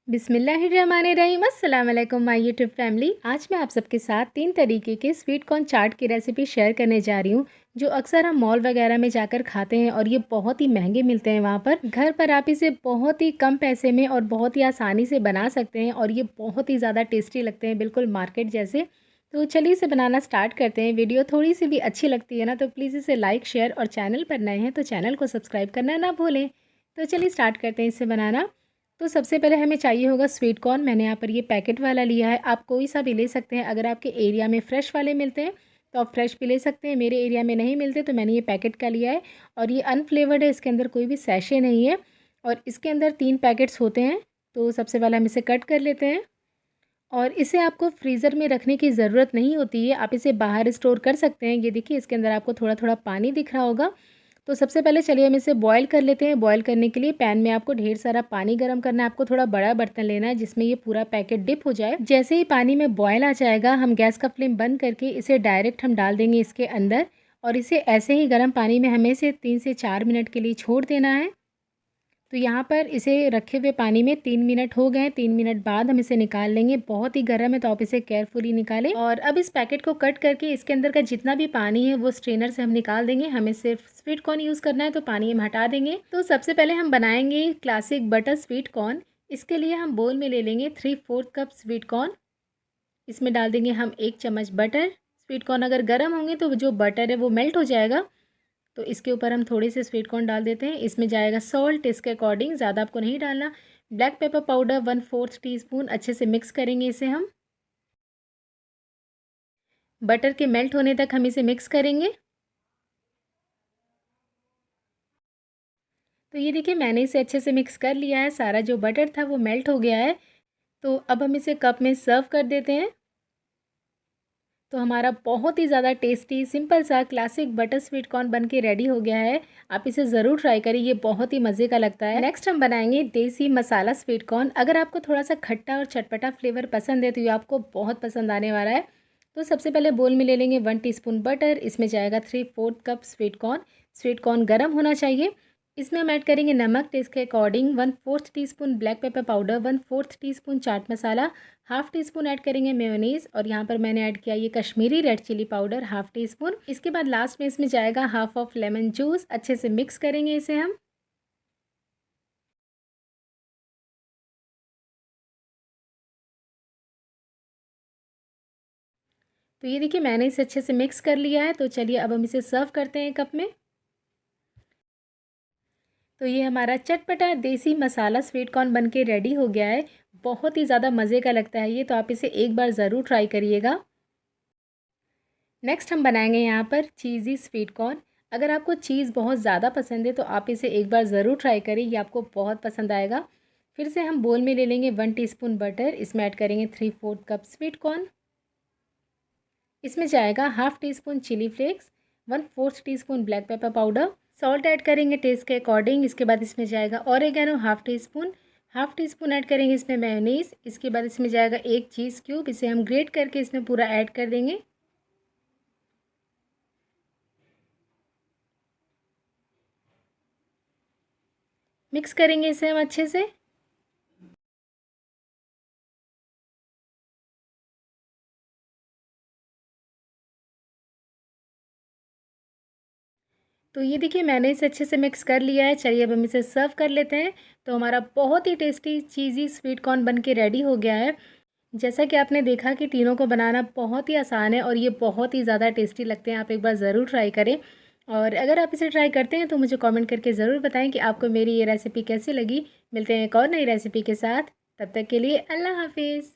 बिस्मिल्लाहिर्रहमानिर्रहीम। अस्सलाम वालेकुम माय यूट्यूब फैमिली। आज मैं आप सबके साथ 3 तरीके के स्वीट कॉर्न चाट की रेसिपी शेयर करने जा रही हूँ, जो अक्सर हम मॉल वगैरह में जाकर खाते हैं और ये बहुत ही महंगे मिलते हैं वहाँ पर। घर पर आप इसे बहुत ही कम पैसे में और बहुत ही आसानी से बना सकते हैं और ये बहुत ही ज़्यादा टेस्टी लगते हैं, बिल्कुल मार्केट जैसे। तो चलिए इसे बनाना स्टार्ट करते हैं। वीडियो थोड़ी सी भी अच्छी लगती है ना, तो प्लीज़ इसे लाइक, शेयर और चैनल पर नए हैं तो चैनल को सब्सक्राइब करना ना भूलें। तो चलिए स्टार्ट करते हैं इसे बनाना। तो सबसे पहले हमें चाहिए होगा स्वीट कॉर्न। मैंने यहाँ पर ये पैकेट वाला लिया है, आप कोई सा भी ले सकते हैं। अगर आपके एरिया में फ़्रेश वाले मिलते हैं तो आप फ्रेश भी ले सकते हैं, मेरे एरिया में नहीं मिलते तो मैंने ये पैकेट का लिया है। और ये अनफ्लेवर्ड है, इसके अंदर कोई भी सैशे नहीं है और इसके अंदर 3 पैकेट्स होते हैं। तो सबसे पहले हम इसे कट कर लेते हैं और इसे आपको फ्रीज़र में रखने की ज़रूरत नहीं होती है, आप इसे बाहर स्टोर कर सकते हैं। ये देखिए इसके अंदर आपको थोड़ा थोड़ा पानी दिख रहा होगा। तो सबसे पहले चलिए हम इसे बॉयल कर लेते हैं। बॉयल करने के लिए पैन में आपको ढेर सारा पानी गर्म करना है। आपको थोड़ा बड़ा बर्तन लेना है जिसमें ये पूरा पैकेट डिप हो जाए। जैसे ही पानी में बॉयल आ जाएगा, हम गैस का फ्लेम बंद करके इसे डायरेक्ट हम डाल देंगे इसके अंदर और इसे ऐसे ही गर्म पानी में हमें इसे 3 से 4 मिनट के लिए छोड़ देना है। तो यहाँ पर इसे रखे हुए पानी में 3 मिनट हो गए। 3 मिनट बाद हम इसे निकाल लेंगे। बहुत ही गर्म है तो आप इसे केयरफुली निकालें। और अब इस पैकेट को कट करके इसके अंदर का जितना भी पानी है वो स्ट्रेनर से हम निकाल देंगे। हमें सिर्फ स्वीट कॉर्न यूज़ करना है तो पानी हम हटा देंगे। तो सबसे पहले हम बनाएंगे क्लासिक बटर स्वीट कॉर्न। इसके लिए हम बोल में ले लेंगे 3/4 कप स्वीट कॉर्न। इसमें डाल देंगे हम 1 चम्मच बटर। स्वीट कॉर्न अगर गर्म होंगे तो जो बटर है वो मेल्ट हो जाएगा। तो इसके ऊपर हम थोड़े से स्वीट कॉर्न डाल देते हैं। इसमें जाएगा सॉल्ट इसके अकॉर्डिंग, ज़्यादा आपको नहीं डालना। Black pepper powder 1/4 teaspoon. अच्छे से मिक्स करेंगे इसे हम। बटर के मेल्ट होने तक हम इसे मिक्स करेंगे। तो ये देखिए मैंने इसे अच्छे से मिक्स कर लिया है, सारा जो बटर था वो मेल्ट हो गया है। तो अब हम इसे कप में सर्व कर देते हैं। तो हमारा बहुत ही ज़्यादा टेस्टी सिंपल सा क्लासिक बटर स्वीट कॉर्न बन के रेडी हो गया है। आप इसे ज़रूर ट्राई करिए, ये बहुत ही मज़े का लगता है। नेक्स्ट हम बनाएंगे देसी मसाला स्वीट कॉर्न। अगर आपको थोड़ा सा खट्टा और चटपटा फ्लेवर पसंद है तो ये आपको बहुत पसंद आने वाला है। तो सबसे पहले बोल में ले लेंगे 1 टीस्पून बटर। इसमें जाएगा 3/4 cup sweet corn. Sweet corn गर्म होना चाहिए। इसमें हम ऐड करेंगे नमक टेस्ट के according, 1/4 teaspoon black pepper powder, 1/4 teaspoon chaat masala, half teaspoon add करेंगे मेयोनीज़ और यहाँ पर मैंने ऐड किया ये Kashmiri red chilli powder half teaspoon. इसके बाद लास्ट में इसमें जाएगा हाफ़ ऑफ लेमन जूस। अच्छे से मिक्स करेंगे इसे हम। तो ये देखिए मैंने इसे अच्छे से मिक्स कर लिया है। तो चलिए अब हम इसे सर्व करते हैं कप में। तो ये हमारा चटपटा देसी मसाला स्वीट कॉर्न बन के रेडी हो गया है। बहुत ही ज़्यादा मज़े का लगता है ये, तो आप इसे एक बार ज़रूर ट्राई करिएगा। नेक्स्ट हम बनाएंगे यहाँ पर चीज़ी स्वीट कॉर्न। अगर आपको चीज़ बहुत ज़्यादा पसंद है तो आप इसे एक बार ज़रूर ट्राई करें, ये आपको बहुत पसंद आएगा। फिर से हम बोल में ले लेंगे 1 टीस्पून बटर। इसमें ऐड करेंगे 3/4 कप स्वीट कॉर्न। इसमें जाएगा half teaspoon chilli flakes, 1/4 teaspoon black pepper powder, salt add करेंगे टेस्ट के अकॉर्डिंग। इसके बाद इसमें जाएगा oregano half teaspoon add करेंगे इसमें मेयोनीज़। इसके बाद इसमें जाएगा 1 चीज़ क्यूब, इसे हम ग्रेट करके इसमें पूरा ऐड कर देंगे। मिक्स करेंगे इसे हम अच्छे से। तो ये देखिए मैंने इसे अच्छे से मिक्स कर लिया है। चलिए अब हम इसे सर्व कर लेते हैं। तो हमारा बहुत ही टेस्टी चीज़ी स्वीट कॉर्न बन के रेडी हो गया है। जैसा कि आपने देखा कि तीनों को बनाना बहुत ही आसान है और ये बहुत ही ज़्यादा टेस्टी लगते हैं। आप एक बार ज़रूर ट्राई करें और अगर आप इसे ट्राई करते हैं तो मुझे कमेंट करके ज़रूर बताएं कि आपको मेरी ये रेसिपी कैसी लगी। मिलते हैं एक और नई रेसिपी के साथ, तब तक के लिए अल्लाह हाफिज़।